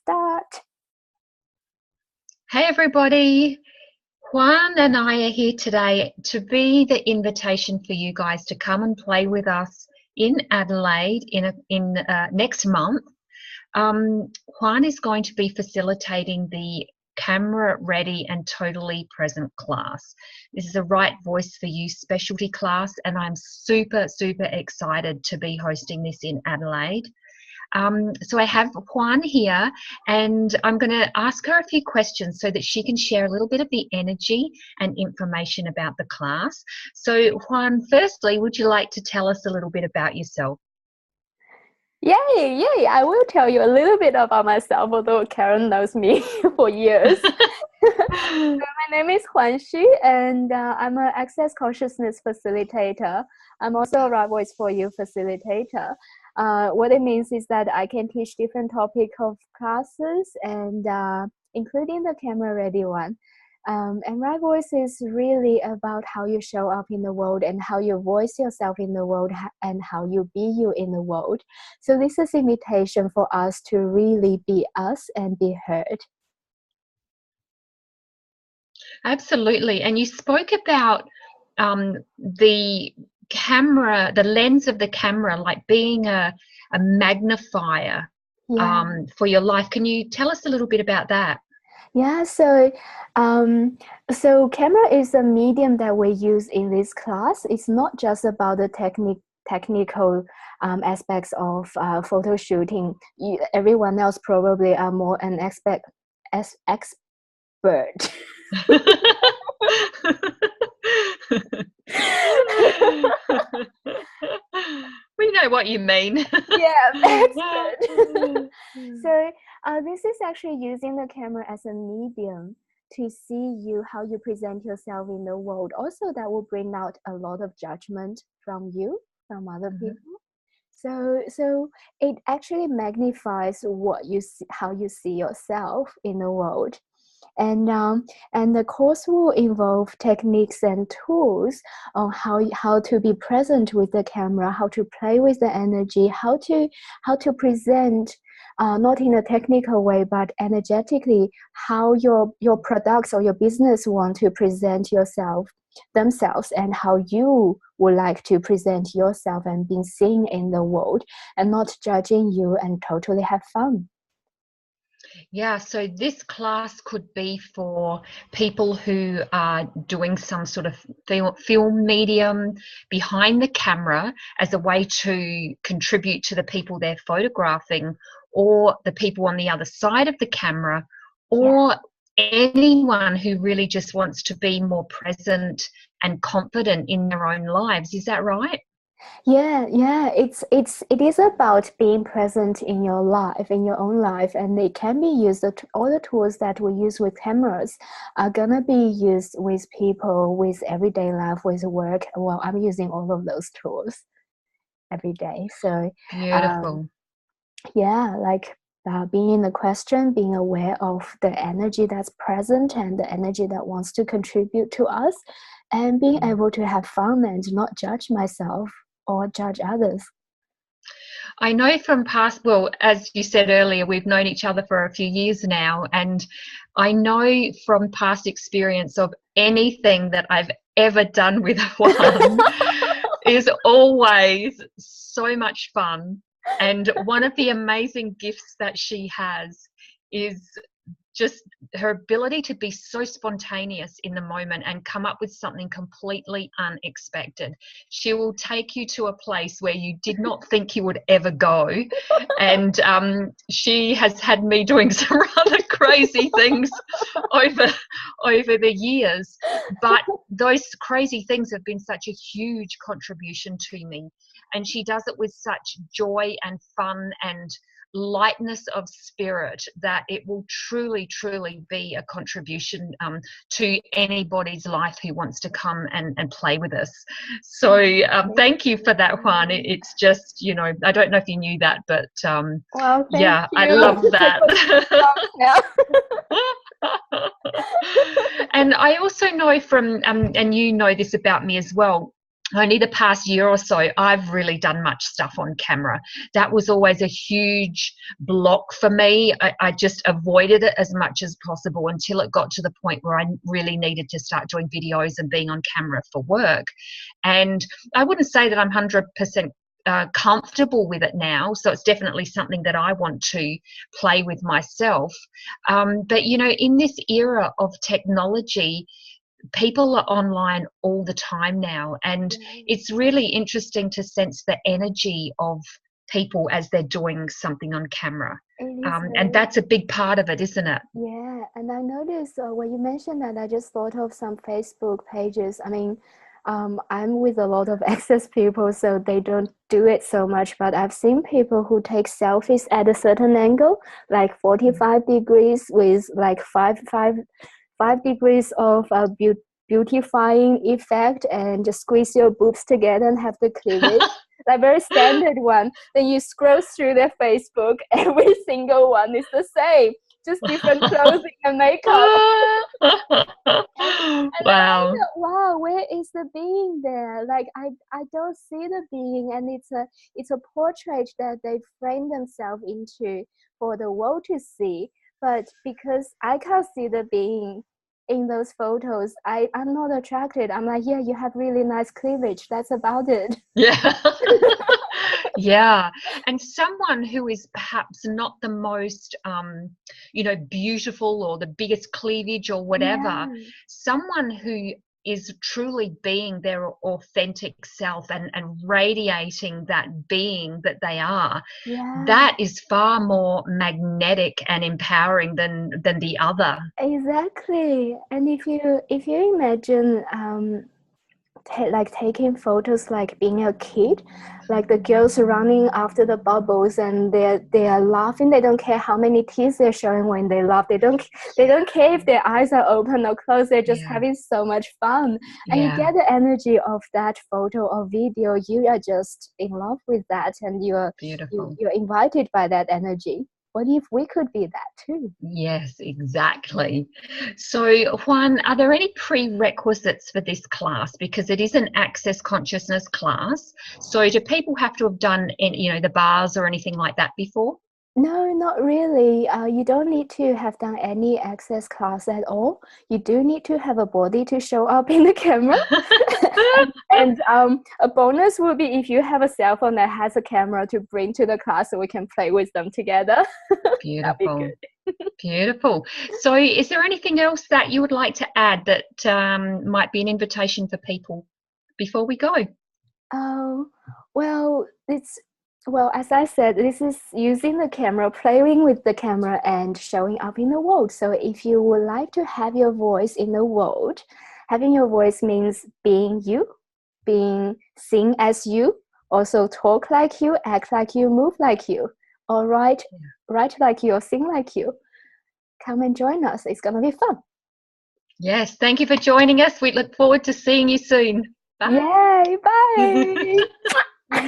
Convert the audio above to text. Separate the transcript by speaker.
Speaker 1: Start.
Speaker 2: Hey everybody, Juan and I are here today to be the invitation for you guys to come and play with us in Adelaide in next month. Juan is going to be facilitating the Camera Ready and Totally Present class. This is a Right Voice for You specialty class, and I'm super excited to be hosting this in Adelaide. So I have Juan here, and I'm going to ask her a few questions so that she can share a little bit of the energy and information about the class. So Juan, firstly, would you like to tell us a little bit about yourself?
Speaker 1: Yay! I will tell you a little bit about myself, although Karen knows me for years. So my name is Huan Xu, and I'm an Access Consciousness facilitator. I'm also a Right Voice for You facilitator. What it means is that I can teach different topic of classes, and including the Camera Ready one. And Right Voice is really about how you show up in the world and how you voice yourself in the world and how you be you in the world. So this is an invitation for us to really be us and be heard.
Speaker 2: Absolutely. And you spoke about the camera, the lens of the camera, like being a magnifier for your life. Can you tell us a little bit about that?
Speaker 1: Yeah, so camera is a medium that we use in this class. It's not just about the technical aspects of photo shooting. Everyone else probably are more an expert.
Speaker 2: We know what you mean.
Speaker 1: Yeah, expert. So this is actually using the camera as a medium to see you, how you present yourself in the world. Also, that will bring out a lot of judgment from you, from other people. So it actually magnifies what you see, how you see yourself in the world. And the course will involve techniques and tools on how to be present with the camera, how to play with the energy, how to present, not in a technical way, but energetically, how your products or your business want to present themselves, and how you would like to present yourself and being seen in the world, and not judging you, and totally have fun.
Speaker 2: Yeah, so this class could be for people who are doing some sort of film medium behind the camera as a way to contribute to the people they're photographing, or the people on the other side of the camera, or anyone who really just wants to be more present and confident in their own lives. Is that right?
Speaker 1: Yeah, it is about being present in your life, in your own life, and it can be used. All the tools that we use with cameras are gonna be used with people, with everyday life, with work. Well, I'm using all of those tools every day. So
Speaker 2: beautiful.
Speaker 1: Like being in the question, being aware of the energy that's present and the energy that wants to contribute to us, and being able to have fun and not judge myself or judge others.
Speaker 2: I know from past, well, as you said earlier, we've known each other for a few years now, and I know from past experience of anything that I've ever done with Juan is always so much fun. And one of the amazing gifts that she has is just her ability to be so spontaneous in the moment and come up with something completely unexpected. She will take you to a place where you did not think you would ever go. And she has had me doing some rather crazy things over the years. But those crazy things have been such a huge contribution to me. And she does it with such joy and fun and lightness of spirit that it will truly be a contribution to anybody's life who wants to come and play with us. So thank you for that, Juan. It's just, you know, I don't know if you knew that, but
Speaker 1: well,
Speaker 2: yeah, I love that. And I also know from and you know this about me as well, only the past year or so, I've really done much stuff on camera. That was always a huge block for me. I just avoided it as much as possible until it got to the point where I really needed to start doing videos and being on camera for work. And I wouldn't say that I'm 100% comfortable with it now, so it's definitely something that I want to play with myself. But you know, in this era of technology, people are online all the time now, and it's really interesting to sense the energy of people as they're doing something on camera. And that's a big part of it, isn't it?
Speaker 1: Yeah, and I noticed when you mentioned that, I just thought of some Facebook pages. I mean, I'm with a lot of access people, so they don't do it so much, but I've seen people who take selfies at a certain angle, like 45 degrees with like five degrees of beautifying effect, and just squeeze your boobs together and have the cleavage. Like very standard one. Then you scroll through their Facebook, every single one is the same, just different clothing and makeup. And
Speaker 2: Wow.
Speaker 1: I thought, wow, where is the being there? Like I don't see the being, and it's a portrait that they frame themselves into for the world to see. But because I can't see the being in those photos, I'm not attracted. I'm like, yeah, you have really nice cleavage. That's about it.
Speaker 2: Yeah. Yeah. And someone who is perhaps not the most, you know, beautiful or the biggest cleavage or whatever, someone who is truly being their authentic self and radiating that being that they are, that is far more magnetic and empowering than the other.
Speaker 1: Exactly. And if you imagine like taking photos like being a kid, like the girls running after the bubbles and they are laughing, they don't care how many teeth they're showing when they laugh, they don't care if their eyes are open or closed, they're just having so much fun. And you get the energy of that photo or video, you are just in love with that, and you're invited by that energy. What if we could be that too?
Speaker 2: Yes, exactly. So, Juan, are there any prerequisites for this class? Because it is an access consciousness class. So, do people have to have done, you know, the bars or anything like that before?
Speaker 1: No, not really. You don't need to have done any access class at all. You do need to have a body to show up in the camera. and a bonus would be if you have a cell phone that has a camera to bring to the class, so we can play with them together.
Speaker 2: Beautiful. Beautiful. So is there anything else that you would like to add that might be an invitation for people before we go?
Speaker 1: Well, as I said, this is using the camera, playing with the camera and showing up in the world. So if you would like to have your voice in the world, having your voice means being you, being seen as you, also talk like you, act like you, move like you, or write like you, or sing like you. Come and join us. It's going to be fun.
Speaker 2: Yes, thank you for joining us. We look forward to seeing you soon. Bye.
Speaker 1: Yay, bye.